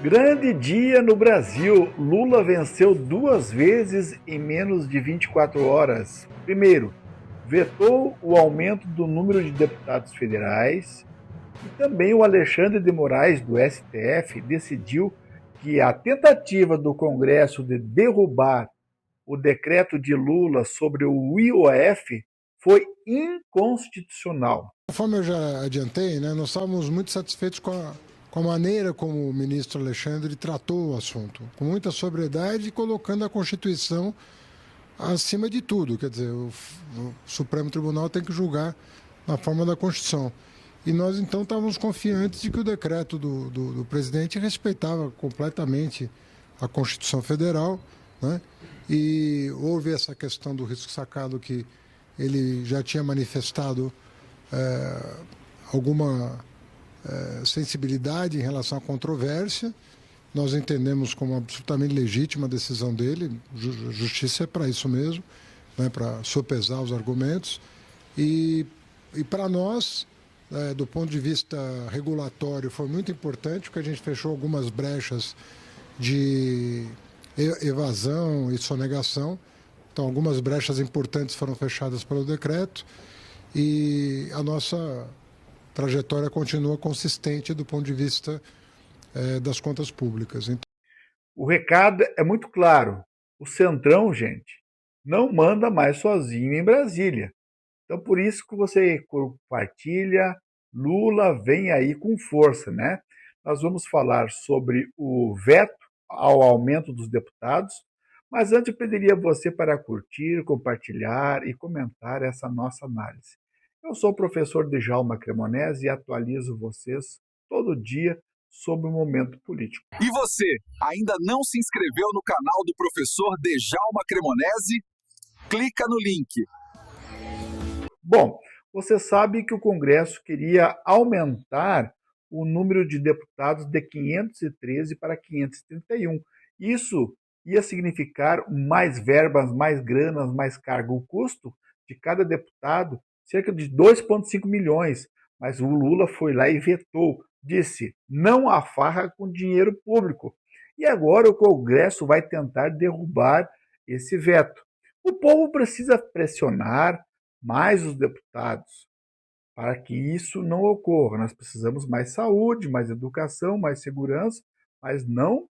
Grande dia no Brasil. Lula venceu 2 vezes em menos de 24 horas. Primeiro, vetou o aumento do número de deputados federais e também o Alexandre de Moraes, do STF, decidiu que a tentativa do Congresso de derrubar o decreto de Lula sobre o IOF foi inconstitucional. Conforme eu já adiantei, nós estávamos muito satisfeitos com a maneira como o ministro Alexandre tratou o assunto, com muita sobriedade e colocando a Constituição acima de tudo. Quer dizer, o Supremo Tribunal tem que julgar na forma da Constituição. E nós, então, estávamos confiantes de que o decreto do presidente respeitava completamente a Constituição Federal, né? E houve essa questão do risco sacado que ele já tinha manifestado alguma sensibilidade em relação à controvérsia. Nós entendemos como absolutamente legítima a decisão dele, justiça é para isso mesmo, né, para sopesar os argumentos. E para nós, do ponto de vista regulatório, foi muito importante, porque a gente fechou algumas brechas de evasão e sonegação. Então, algumas brechas importantes foram fechadas pelo decreto e a nossa trajetória continua consistente do ponto de vista das contas públicas. Então, o recado é muito claro. O Centrão, gente, não manda mais sozinho em Brasília. Então, por isso que você compartilha, Lula vem aí com força, né? Nós vamos falar sobre o veto ao aumento dos deputados, mas antes eu pediria você para curtir, compartilhar e comentar essa nossa análise. Eu sou o professor Djalma Cremonese e atualizo vocês todo dia sobre o momento político. E você, ainda não se inscreveu no canal do professor Djalma Cremonese? Clica no link. Bom, você sabe que o Congresso queria aumentar o número de deputados de 513 para 531. Isso ia significar mais verbas, mais granas, mais cargo. O custo de cada deputado, cerca de 2,5 milhões. Mas o Lula foi lá e vetou, disse, não há farra com dinheiro público. E agora o Congresso vai tentar derrubar esse veto. O povo precisa pressionar mais os deputados para que isso não ocorra. Nós precisamos mais saúde, mais educação, mais segurança, mas não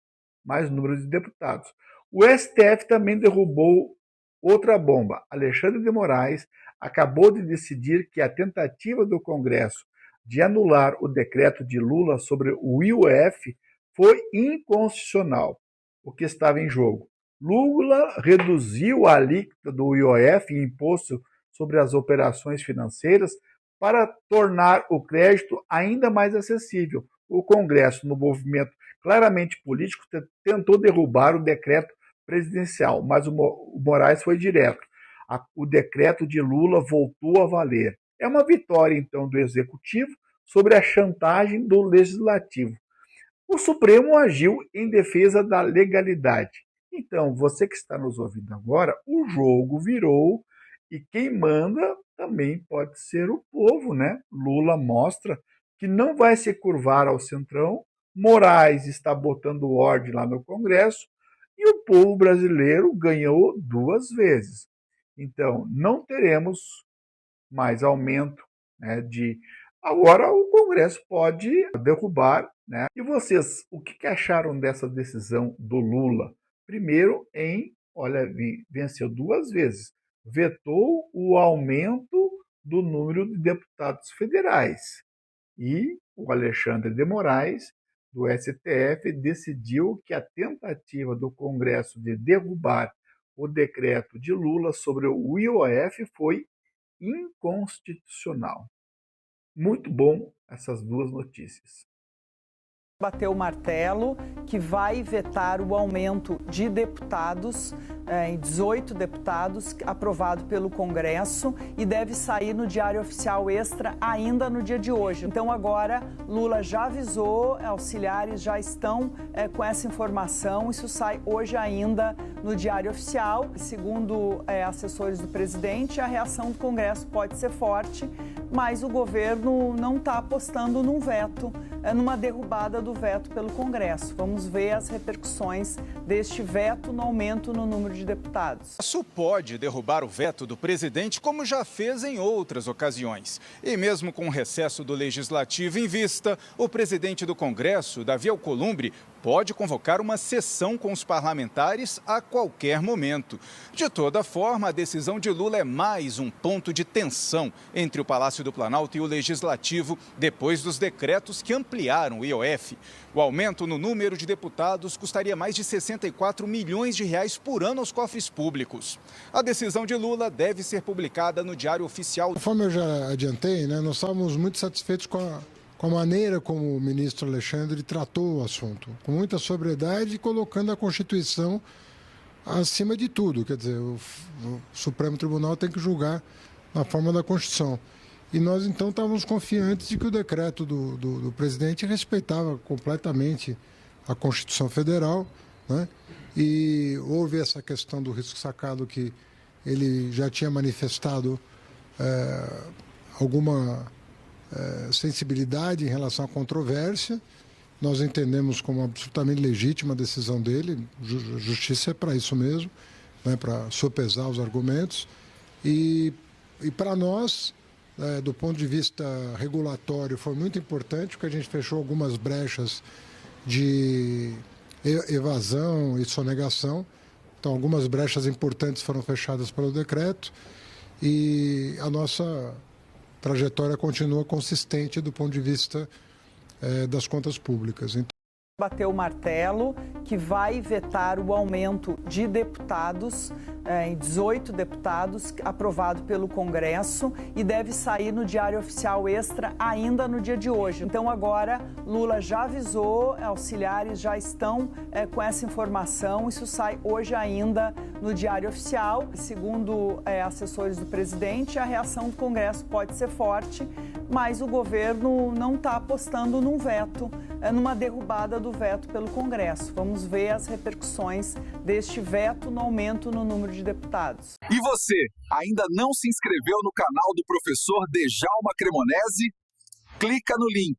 mais número de deputados. O STF também derrubou outra bomba. Alexandre de Moraes acabou de decidir que a tentativa do Congresso de anular o decreto de Lula sobre o IOF foi inconstitucional. O que estava em jogo? Lula reduziu a alíquota do IOF, imposto sobre as operações financeiras, para tornar o crédito ainda mais acessível. O Congresso, no movimento claramente político, tentou derrubar o decreto presidencial, mas o Moraes foi direto. O decreto de Lula voltou a valer. É uma vitória, então, do Executivo sobre a chantagem do Legislativo. O Supremo agiu em defesa da legalidade. Então, você que está nos ouvindo agora, o jogo virou e quem manda também pode ser o povo, né? Lula mostra que não vai se curvar ao Centrão, Moraes está botando ordem lá no Congresso e o povo brasileiro ganhou 2 vezes. Então, não teremos mais aumento, né, de... Agora o Congresso pode derrubar, né? E vocês, o que acharam dessa decisão do Lula? Primeiro, venceu 2 vezes. Vetou o aumento do número de deputados federais. E o Alexandre de Moraes, do STF, decidiu que a tentativa do Congresso de derrubar o decreto de Lula sobre o IOF foi inconstitucional. Muito bom essas 2 notícias. Bateu o martelo que vai vetar o aumento de deputados, em 18 deputados, aprovado pelo Congresso e deve sair no Diário Oficial Extra ainda no dia de hoje. Então agora Lula já avisou, auxiliares já estão com essa informação, isso sai hoje ainda no Diário Oficial. Segundo assessores do presidente, a reação do Congresso pode ser forte, mas o governo não está apostando num veto, numa derrubada do veto pelo Congresso. Vamos ver as repercussões deste veto no aumento no número de deputados. Isso pode derrubar o veto do presidente, como já fez em outras ocasiões. E mesmo com o recesso do Legislativo em vista, o presidente do Congresso, Davi Alcolumbre, pode convocar uma sessão com os parlamentares a qualquer momento. De toda forma, a decisão de Lula é mais um ponto de tensão entre o Palácio do Planalto e o Legislativo, depois dos decretos que ampliaram o IOF. O aumento no número de deputados custaria mais de 64 milhões de reais por ano aos cofres públicos. A decisão de Lula deve ser publicada no Diário Oficial. Conforme eu já adiantei, nós estávamos muito satisfeitos com a maneira como o ministro Alexandre tratou o assunto, com muita sobriedade e colocando a Constituição acima de tudo. Quer dizer, o Supremo Tribunal tem que julgar na forma da Constituição. E nós, então, estávamos confiantes de que o decreto do presidente respeitava completamente a Constituição Federal, né? E houve essa questão do risco sacado que ele já tinha manifestado alguma sensibilidade em relação à controvérsia. Nós entendemos como absolutamente legítima a decisão dele. Justiça é para isso mesmo, né, para sopesar os argumentos. E para nós, do ponto de vista regulatório, foi muito importante, porque a gente fechou algumas brechas de evasão e sonegação. Então, algumas brechas importantes foram fechadas pelo decreto e a nossa trajetória continua consistente do ponto de vista das contas públicas. Então, Bateu o martelo que vai vetar o aumento de deputados, em 18 deputados, aprovado pelo Congresso, e deve sair no Diário Oficial Extra ainda no dia de hoje. Então agora Lula já avisou, auxiliares já estão com essa informação, isso sai hoje ainda no Diário Oficial. Segundo assessores do presidente, a reação do Congresso pode ser forte, mas o governo não está apostando num veto, numa derrubada do veto pelo Congresso. Vamos ver as repercussões deste veto no aumento no número de deputados. E você, ainda não se inscreveu no canal do professor Djalma Cremonesi? Clica no link